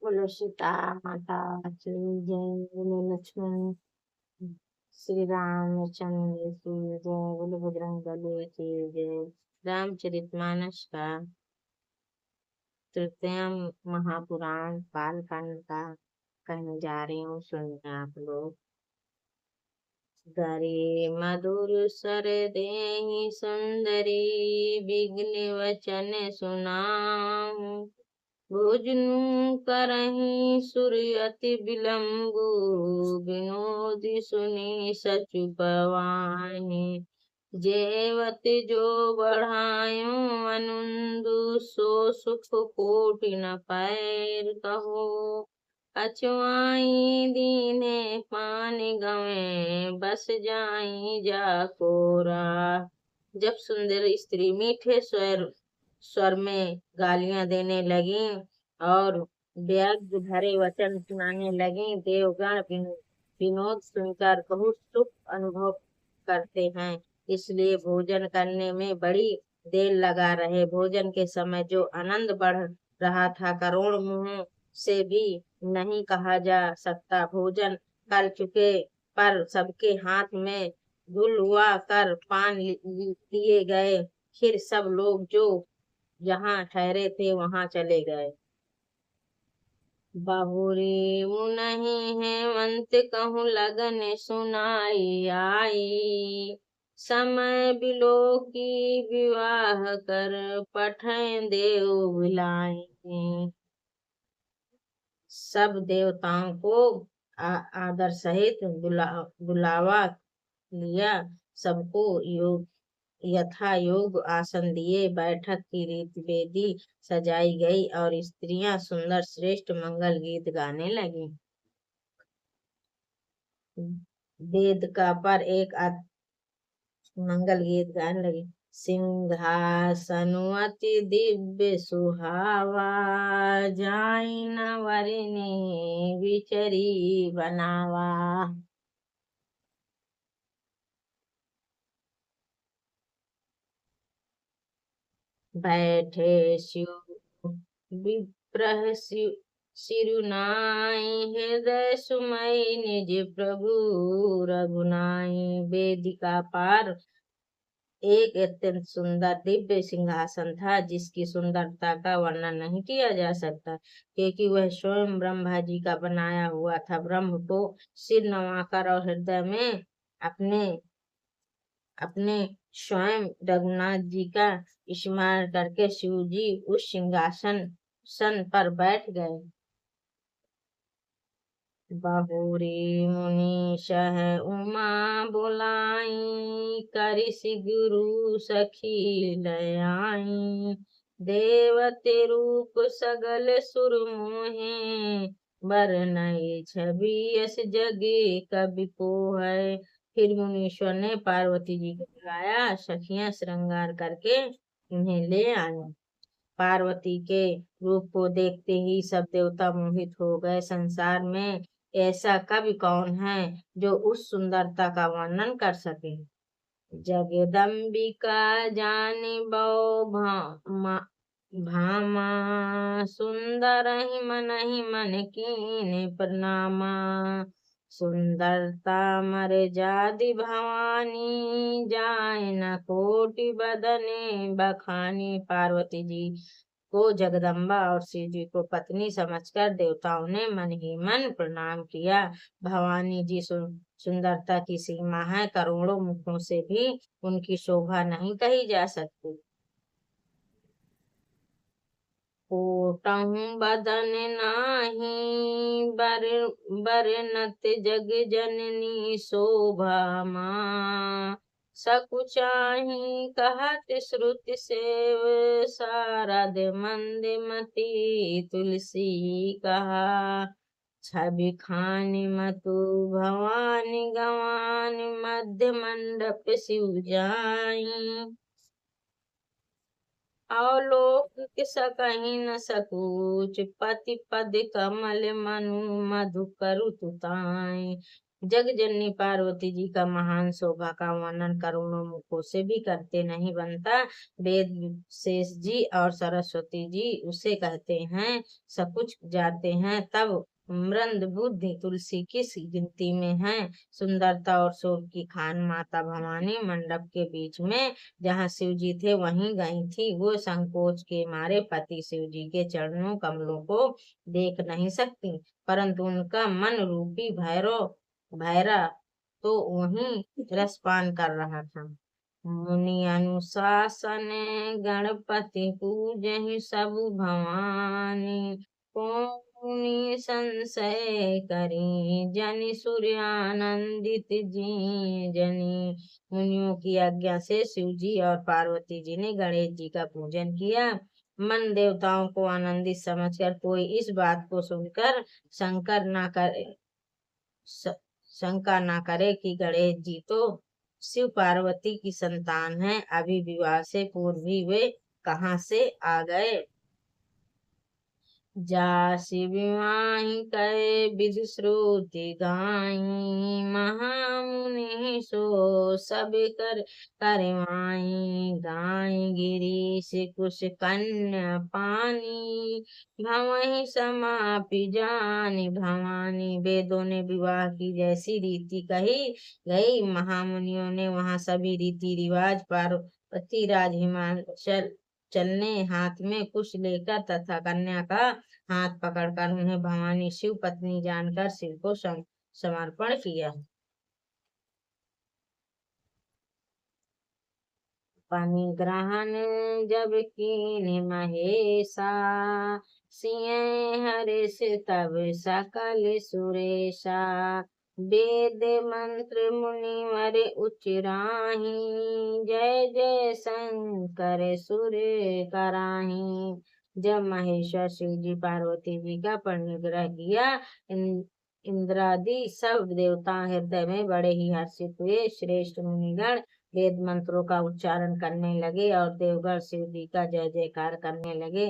बोलो सीता माता की जय। बोलो लक्ष्मण श्री रामचंद्र की जय। बोलो बजरंगबली की जय। रामचरितमानस का तृतीय महापुराण बालकांड का कहने जा रही हूँ, सुनिए आप लोग। गरे मधुर स्वर देहि सुंदरी, बिगले वचन सुनाऊं। भोजनु करहि सुर अति विलम्बु, विनोद सुनि सचु पवाहि। जेवत जो बढ़ायो अनुंदु, सो सुख कोटि न पैर कहो। अचुआई दीने पानी गवे, बस जाई जाकोरा। जब सुंदर स्त्री मीठे स्वर में गालियां देने लगी और व्यंग्य भरे वचन सुनाने लगी, देवगण विनोद सुनकर बहुत सुख अनुभव करते हैं, इसलिए भोजन करने में बड़ी देर लगा रहे। भोजन के समय जो आनंद बढ़ रहा था, करोड़ मुंहों से भी नहीं कहा जा सकता। भोजन कर चुके पर सबके हाथ में धुलवा कर पान लिए गए। फिर सब लोग जो जहाँ ठहरे थे वहां चले गए। बहुरी मुनहि हेमंत कहूँ लगन सुनाई आई। समय बिलो की विवाह कर, पठै देव बुलाए। सब देवताओं को आदर सहित बुलावा लिया। सबको यथा योग आसन दिए। बैठक की रीति वेदी सजाई गई और स्त्रियां सुंदर श्रेष्ठ मंगल गीत गाने लगी। वेद का पर एक मंगल गीत गाने लगी। सिंहासन अति दिव्य सुहावा, जाई न वरने विचरी बनावा। बैठे शिव विप्रह सिरुनाई, हृदय सुमय निज प्रभु रघुनाई। वेदिका पार एक अत्यंत सुंदर दिव्य सिंहासन था, जिसकी सुंदरता का वर्णन नहीं किया जा सकता, क्योंकि वह स्वयं ब्रह्मा जी का बनाया हुआ था। ब्रह्म को सिर नवाकर और हृदय में अपने अपने स्वयं रघुनाथ जी का स्मरण करके शिव जी उस सिंहासन पर बैठ गए। बहुरी मुनि सह उमा बोलाई, करिस गुरु सखी लयाई। देवते रूप सगल सुर मोहे, बरनई छवि यस जगे कवि को है। फिर मुनीश्वर ने पार्वती जी को बुलाया, सखियां श्रृंगार करके उन्हें ले आई। पार्वती के रूप को देखते ही सब देवता मोहित हो गए। संसार में ऐसा कवि कौन है जो उस सुंदरता का वर्णन कर सके। जगदम्बिका जानी बौ भामा, सुंदर ही मन कीने प्रणामा। सुंदरता मर जादि भवानी, जाय न कोटि बदने बखानी। पार्वती जी को जगदम्बा और शिव जी को पत्नी समझकर देवताओं ने मन ही मन प्रणाम किया। भवानी जी सुंदरता की सीमा है, करोड़ों मुखों से भी उनकी शोभा नहीं कही जा सकती। कोटहु बदन नाही, बरनत जग जननी शोभा माँ। सकुचाही कहत श्रुति सेव, शारद मंद मती तुलसी कहा। छवि खानी मतु भवानी गवानी, मध्य मंडप शिव जाई। अवलोक सकहि न सकूच, पति पद कमल मनु मधु करु तुताई। जगजननी पार्वती जी का महान शोभा का वर्णन करोड़ों मुखों से भी करते नहीं बनता। वेद शेष जी और सरस्वती जी उसे कहते हैं, सकुच जाते हैं तब मृद बुद्धि तुलसी किस गिनती में है। सुंदरता और शोभ की खान माता भवानी मंडप के बीच में जहाँ शिव जी थे वहीं गई थी। वो संकोच के मारे पति शिव जी के चरणों कमलों को देख नहीं सकती, परंतु उनका मन रूपी भैरा तो वहीं रसपान कर रहा था। मुनि अनुशासन गणपति पूजहि सब भवानी, पुनि संशय करी जनि सूर्यानंदित जी जनी। मुनियों की आज्ञा से शिव जी और पार्वती जी ने गणेश जी का पूजन किया। मन देवताओं को आनंदित समझकर कोई इस बात को सुनकर शंकर ना करे श- शंका ना करे कि गणेश जी तो शिव पार्वती की संतान है, अभी विवाह से पूर्व ही वे कहाँ से आ गए। जासि विवाहि कहे विधि श्रुति गाई, महामुनि सो सब करवाई। गाय गिरीश कुश कन्या पानी, भवहि समापि जानि भवानी। वेदों ने विवाह की जैसी रीति कही गई, महामुनियों ने वहाँ सभी रीति रिवाज पार्वती राज हिमाचल चलने हाथ में कुश लेकर तथा कन्या का हाथ पकड़कर उन्हें भवानी शिव पत्नी जानकर शिव को समर्पण किया। पानी ग्रहण जब कीन्ह महेशा, सिय हरिष तब सकल सुरेशा। वेद मंत्र मुनिवर उच्चराही, जय जय शंकर सुर कराही। जब महेश्वर शिव जी पार्वती जी का परिग्रह किया, इंद्रादि सब देवता हृदय में बड़े ही हर्षित हुए। श्रेष्ठ मुनिगण वेद मंत्रों का उच्चारण करने लगे और देवगण शिव जी का जय जयकार करने लगे।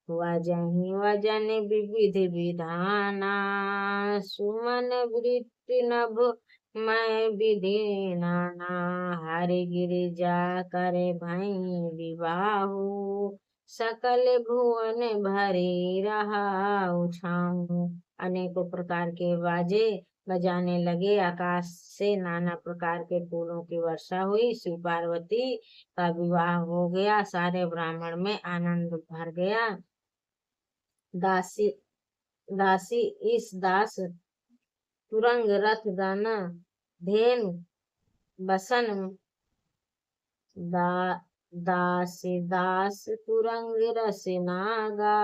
वजहि वजन विविध विधाना, सुमन वृत्ति नभ मैं विधि नाना। हरि गिरिजा करे भई विवाहु, सकल भुवन भरी रहा छाऊं। अनेकों प्रकार के बाजे बजाने लगे, आकाश से नाना प्रकार के फूलों की वर्षा हुई। शिव पार्वती का विवाह हो गया, सारे ब्राह्मण में आनंद भर गया। दासी दासी इस दास तुरंग रथ दाना धेनु बसन दा दास तुरंग रस नागा,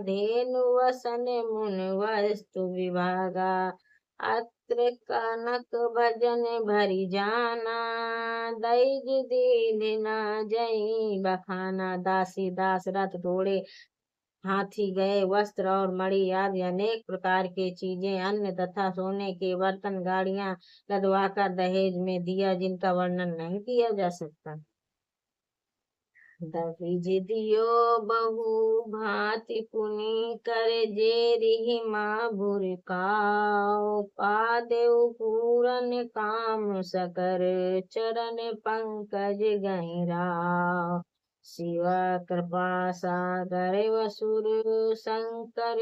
धेनु वसन मुन वस्तु विभागा। अत्र कनक भजन भरी जाना, दैज दीन न जई बखाना। दासी दास रथ घोड़े हाथी गए, वस्त्र और मणि आदि अनेक प्रकार के चीजें, अन्न तथा सोने के बर्तन गाड़ियां लदवाकर दहेज में दिया, जिनका वर्णन नहीं किया जा सकता। दहेज दियो बहु भांति पुनि, कर जेरिहि माँ भुरकाओ। पादेउ पूरन काम सकर, चरण पंकज गहिराओ। शिव कृपा सागर वसुर शंकर,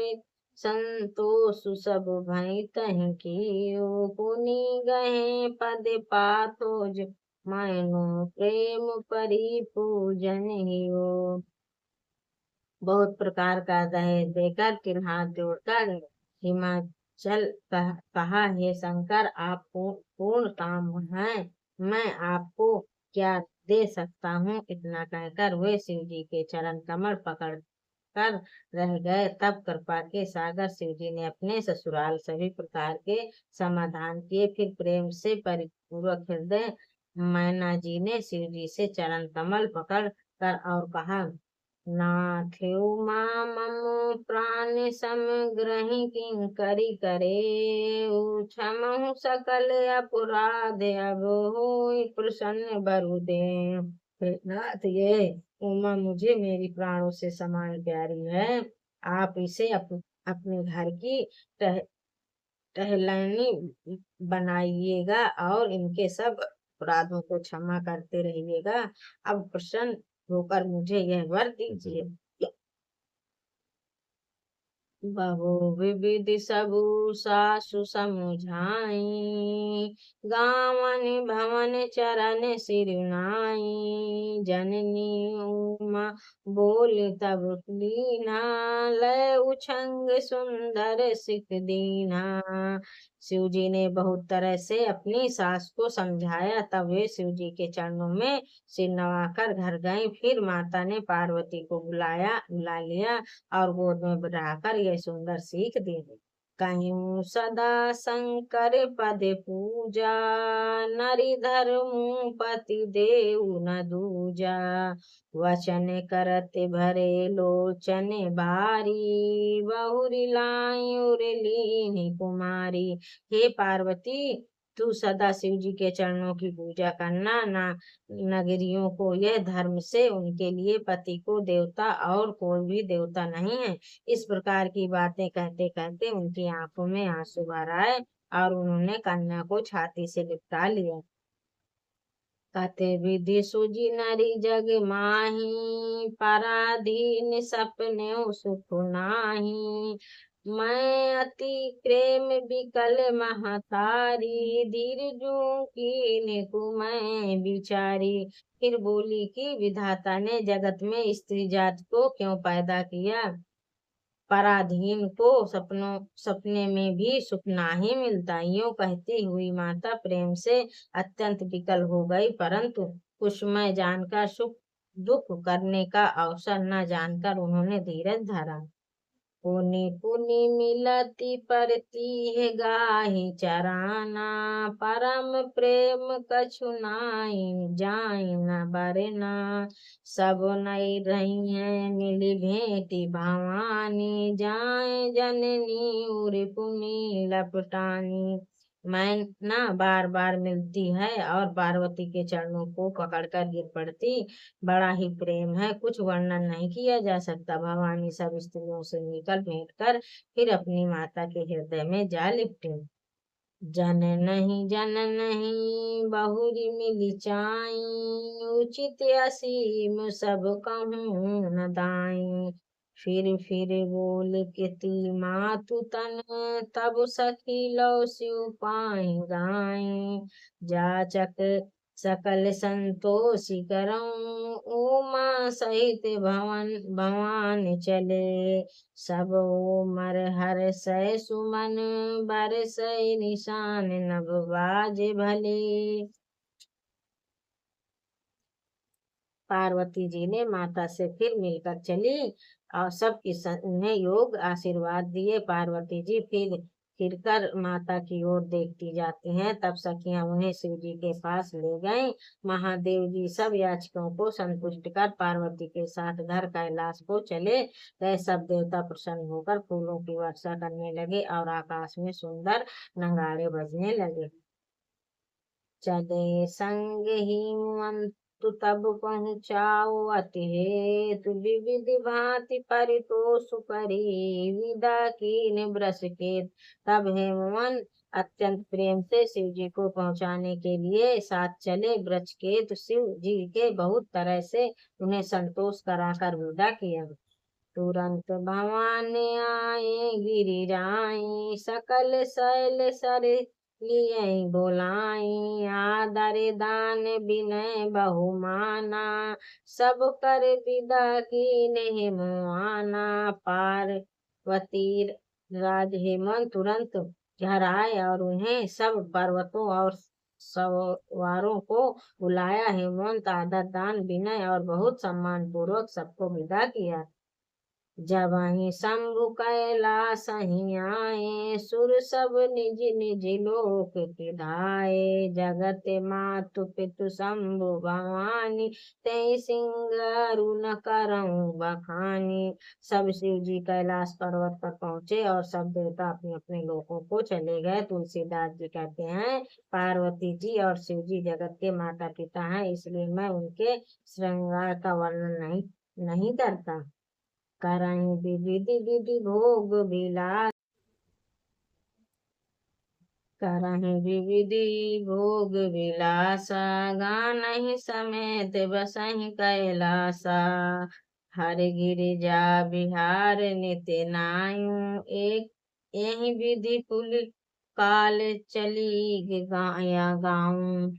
संतोष सब भई तहि कियो। पुनि गहे पद पाथोज, मैनो प्रेम परी पूजन हियो। बहुत प्रकार का दहेज देकर तीन हाथ जोड़कर हिमाचल कहा, हे शंकर आप पूर्ण काम है, मैं आपको क्या दे सकता हूँ। इतना कहकर वे शिव जी के चरण कमल पकड़ कर रह गए। तब कृपा के सागर शिव जी ने अपने ससुराल सभी प्रकार के समाधान किए। फिर प्रेम से परिपूर्वक हृदय मैना जी ने शिव जी से चरण कमल पकड़ कर और कहा, नाथेउ मां ममो प्राण समग्रहि किंकरि करे, क्षमहु सकल अपराध अब होई प्रसन्न बरुदेव। हे नाथ, ये उमा मुझे मेरी प्राणों से समान प्यारी है। आप इसे अपने घर की टहलनी बनाइएगा और इनके सब अपराधों को क्षमा करते रहिएगा। अब प्रसन्न होकर मुझे यह वर दीजिए। बहु विविध सबु सासु समुझाई, गावन भवन चरण सिरुनाई। जननी उमा बोल तब लीना, लय उछंग सुंदर सिख दीना। शिव जी ने बहुत तरह से अपनी सास को समझाया, तब वे शिव जी के चरणों में सिर नवाकर घर गईं। फिर माता ने पार्वती को बुला लिया और गोद में बिठाकर यह सुंदर सीख दी। कहीं सदा शंकर पद पूजा, नरि धर्मु पति देव न दूजा। वचन करत भरे लोचन बारी, बहुरी लायुर लीनी कुमारी। हे पार्वती, तू सदा शिव जी के चरणों की पूजा करना। ना नगरियों को यह धर्म से उनके लिए पति को देवता और कोई भी देवता नहीं है। इस प्रकार की बातें कहते कहते उनकी आंखों में आंसू भर आए और उन्होंने कन्या को छाती से लिपटा लिया। कते विधि सुजी नरी जग माही, पराधीन सपने सुख नाही। मैं अति प्रेम विकल महतारी, धीरजू की मैं बिचारी। फिर बोली कि विधाता ने जगत में स्त्री जात को क्यों पैदा किया। पराधीन को सपने में भी सुख नहीं मिलता। यूं कहती हुई माता प्रेम से अत्यंत विकल हो गई, परंतु कुसुमय जानकर सुख दुख करने का अवसर न जानकर उन्होंने धीरज धरा। पुनि पुनि मिलती परती है गाही चराना, परम प्रेम कछु नाई जाई न बरना। सब नई रही है मिली भेंटी भवानी, जाए जननी उर पुनि लपटानी। मैं ना बार बार मिलती है और पार्वती के चरणों को पकड़कर गिर पड़ती। बड़ा ही प्रेम है, कुछ वर्णन नहीं किया जा सकता। भवानी सब स्त्रियों से मिलकर भेंट कर फिर अपनी माता के हृदय में जा लिपटी। जन नहीं बहुरी मिली चाई, उचित असीम सब कहूँ न दाई। फिर बोल किति मातु तन, तब सखी लो शिव पाई गाई। जाचक सकल संतोषी करऊं, उमा सहित भवान चले। सब उमर हर सै सुमन, बरसै निशान नभ बाजे भले। पार्वती जी ने माता से फिर मिलकर चली और उन्हें योग आशीर्वाद दिए। पार्वती जी फिरकर माता की ओर देखती जाती हैं। तब सखियां उन्हें शिव जी के पास ले गईं। महादेव जी सब याचकों को संतुष्ट कर पार्वती के साथ घर कैलाश को चले गए। सब देवता प्रसन्न होकर फूलों की वर्षा करने लगे और आकाश में सुंदर नगाड़े बजने लगे। चले संग ही तु तब पहुँचाओ अति हेतु, विविध भांति परितोष करी, विदा कीन ब्रस के। तब हेमवन अत्यंत प्रेम से शिव जी को पहुँचाने के लिए साथ चले। ब्रजकेतु शिव जी के बहुत तरह से उन्हें संतोष कराकर विदा किया। तुरंत भगवान आए गिरिराई, सकल शैल सर लिए बोलाई। आदर दान विनय बहुमाना, सब कर विदा की मुआना। पार्वती राज हेमंत तुरंत घर आए और उन्हें सब पर्वतों और सवारों को बुलाया। हेमंत आदर दान विनय और बहुत सम्मान पूर्वक सबको विदा किया। जब ही शंभु कैलाश ही आए, सुर सब निज निज लोक पिधाए। जगत मातु पितु शंभु भवानी, ते सिंह अरुण करऊं बखानी। सब शिव जी कैलाश पर्वत पर पहुँचे और सब देवता अपने अपने लोकों को चले गए। तुलसीदास जी कहते हैं, पार्वती जी और शिव जी जगत के माता पिता हैं, इसलिए मैं उनके श्रृंगार का वर्णन नहीं करता। करई विधि विधि भोग विलास, करहु विविधि भोग विलासा, गानहि समेत बसहि कैलासा। हर गिरिजा बिहार नित्य नायु, एक यही विधि कुल काल चली गाया गाऊं।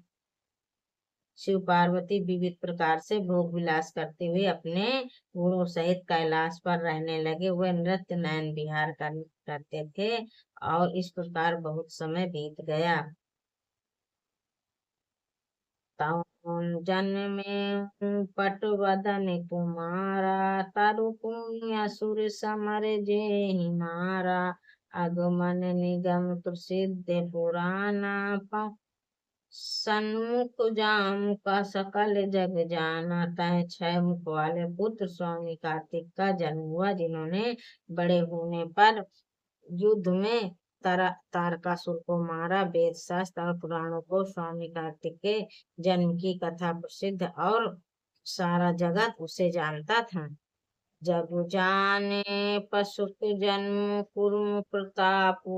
शिव पार्वती विविध प्रकार से भोग विलास करते हुए अपने गुणों सहित कैलाश पर रहने लगे। वह नृत्य नयन विहार करते थे और इस प्रकार बहुत समय बीत गया। तउन जन्म में पटवदन कुमारा, तरु पुण्य असुर समर जेहि मारा। आगमन निगम प्रसिद्ध पुराना, सन्मुख जाम का सकल जग जाना। तय 6 मुख वाले पुत्र स्वामी कार्तिक का जन्म हुआ, जिन्होंने बड़े होने पर युद्ध में तारकासुर को मारा। वेद शास्त्र और पुराणों को स्वामी कार्तिक के जन्म की कथा प्रसिद्ध और सारा जगत उसे जानता था। जब जाने पशुप जन्म कुर्म प्रतापु,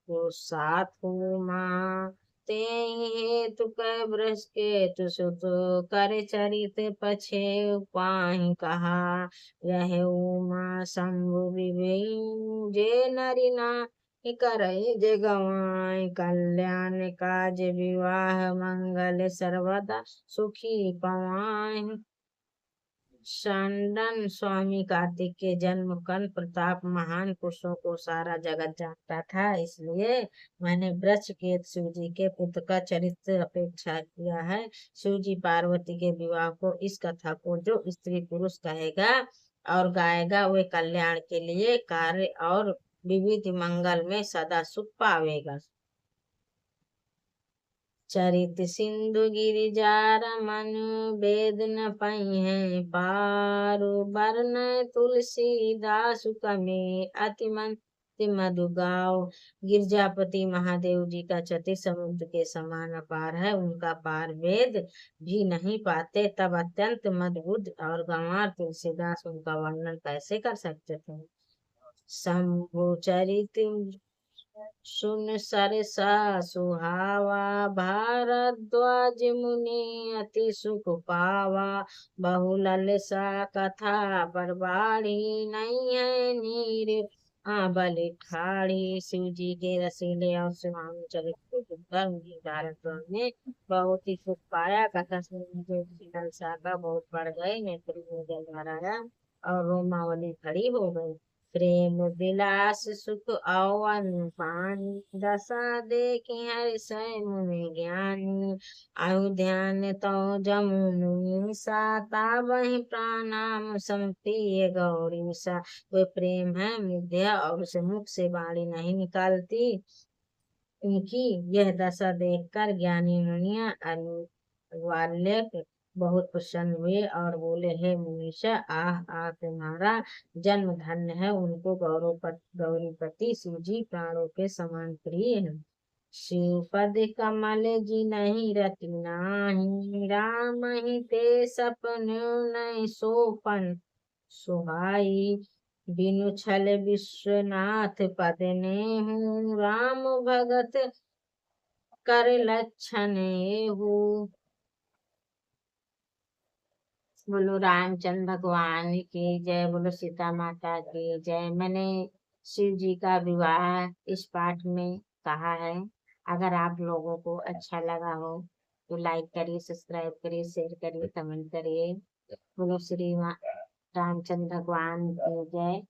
साथु माँ ते हेतु कै बृहस्पति सुत, कर चरित पछे पाहि कहा। यह उमा शंभु विभिन्न, जे नरि नाहि करई जे गवाई। कल्याण काज विवाह मंगल, सर्वदा सुखी पवाई। षंडन स्वामी कार्तिक के जन्म कन प्रताप महान पुरुषों को सारा जगत जानता था, इसलिए मैंने वृषकेत शिव जी के पुत्र का चरित्र अपेक्षा किया है। शिव जी पार्वती के विवाह को, इस कथा को जो स्त्री पुरुष कहेगा और गाएगा, वे कल्याण के लिए कार्य और विविध मंगल में सदा सुख पावेगा। चरित सिंधु गिरिजा रमन, वेद न पई पारो। वर्ण तुलसीदास कमे अति मधु गाओ। गिरजापति महादेव जी का चरित्र समुद्र के समान अपार है, उनका पार वेद भी नहीं पाते। तब अत्यंत मधुर और गंवार तुलसीदास उनका वर्णन कैसे कर सकते थे। शंभु चरित सुन सरसा सुहावा, भारद्वाज मुनि अति सुख पावा। बहुलल सा कथा बरबाड़ी, नहीं है नीर बलि ठाड़ी। शिव जी के रसीले और सुहावने चरित्र को सुनकर भारद्वाज ने बहुत ही सुख पाया। कथा सुनने से लालसा का बहुत बढ़ गए, नेत्र में जल भर आया और रोमावली खड़ी हो गई। प्रेम विलास सुख अवन पानी, दशा देखी हरि सै मुनि ज्ञानी। आयु ध्यान तो जमुनि सा, वही प्रणाम समप्रिय गौरी सा। वे प्रेम है मिथ्या और उसे मुख से वाणी नहीं निकालती। उनकी यह दशा देखकर ज्ञानी मुनिया वाल्यक बहुत प्रसन्न हुए और बोले, हे मुनीषा, आह आह तुम्हारा जन्म धन्य है। उनको गौरीपति शिव जी प्राणों के समान प्रिय है। शिव पद कमल जी नहीं रति नाही, राम ही ते सपन नहीं सोपन सुहाई। बिनु छल विश्वनाथ पद नेहु, राम भगत कर लक्षण एहु। बोलो रामचंद्र भगवान की जय, बोलो सीता माता की जय। मैंने शिव जी का विवाह इस पाठ में कहा है। अगर आप लोगों को अच्छा लगा हो तो लाइक करिए, सब्सक्राइब करिए, शेयर करिए, कमेंट करिए। बोलो श्री रामचंद्र भगवान की जय।